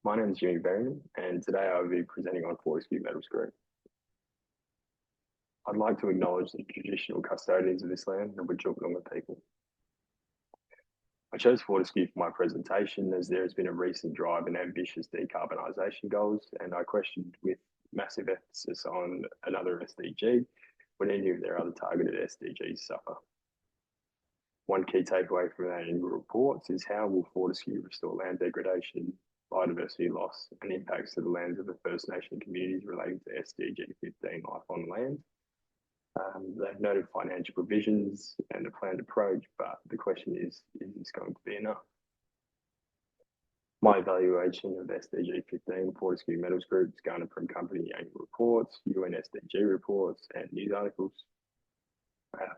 My name is Jimmy Berryman, and today I'll be presenting on Fortescue Metals Group. I'd like to acknowledge the traditional custodians of this land, the Wajungalunga people. I chose Fortescue for my presentation as there has been a recent drive in ambitious decarbonisation goals, and I questioned with massive emphasis on another SDG when any of their other targeted SDGs suffer. One key takeaway from our annual reports is how will Fortescue restore land degradation, biodiversity loss, and impacts to the lands of the First Nation communities relating to SDG 15 life on land. They've noted financial provisions and a planned approach, but the question is this going to be enough? My evaluation of SDG 15 Fortescue Metals Group is garnered from company annual reports, UN SDG reports, and news articles.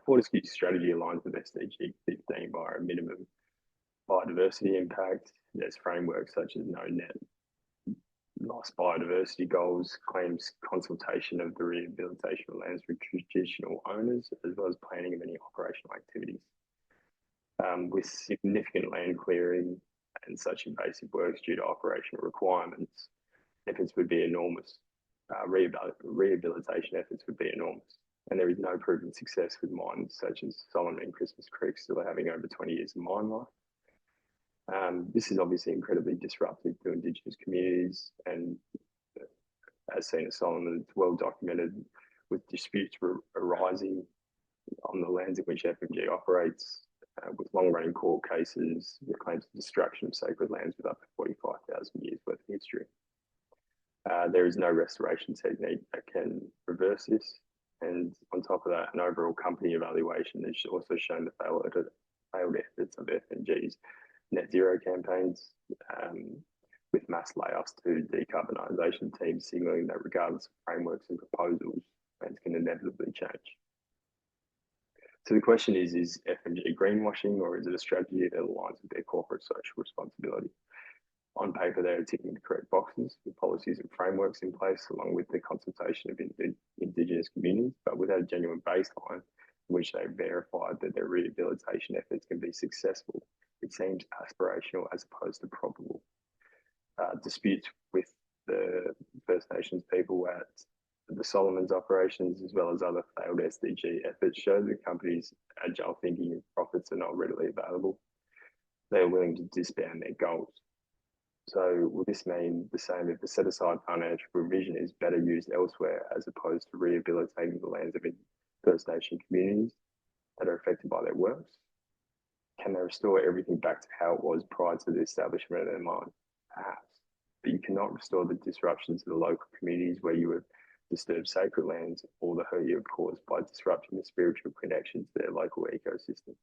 Fortescue's strategy aligns with SDG 15 via a minimum biodiversity impact. There's frameworks such as no net loss biodiversity goals, claims consultation of the rehabilitation of lands with traditional owners, as well as planning of any operational activities. With significant land clearing and such invasive works due to operational requirements, efforts would be enormous. Rehabilitation efforts would be enormous. And there is no proven success with mines such as Solomon and Christmas Creek still having over 20 years of mine life. This is obviously incredibly disruptive to Indigenous communities, and as seen at Solomon, it's well documented with disputes arising on the lands in which FMG operates, with long-running court cases that claims the destruction of sacred lands with up to 45,000 years worth of history. There is no restoration technique that can reverse this, and on top of that, an overall company evaluation has also shown the failed efforts of FMG's net zero campaigns, with mass layoffs to decarbonisation teams signalling that regardless of frameworks and proposals, plans can inevitably change. So the question is FMG greenwashing, or is it a strategy that aligns with their corporate social responsibility? On paper, they are ticking the correct boxes with policies and frameworks in place, along with the consultation of Indigenous communities, but without a genuine baseline in which they verified that their rehabilitation efforts can be successful. It seems aspirational as opposed to probable. Disputes with the First Nations people at the Solomon's operations, as well as other failed SDG efforts, show the company's agile thinking and profits are not readily available. They are willing to disband their goals. So will this mean the same if the set-aside financial provision is better used elsewhere as opposed to rehabilitating the lands of First Nation communities that are affected by their works? Can they restore everything back to how it was prior to the establishment of their mine? Perhaps. But you cannot restore the disruption to the local communities where you have disturbed sacred lands or the hurt you have caused by disrupting the spiritual connection to their local ecosystems.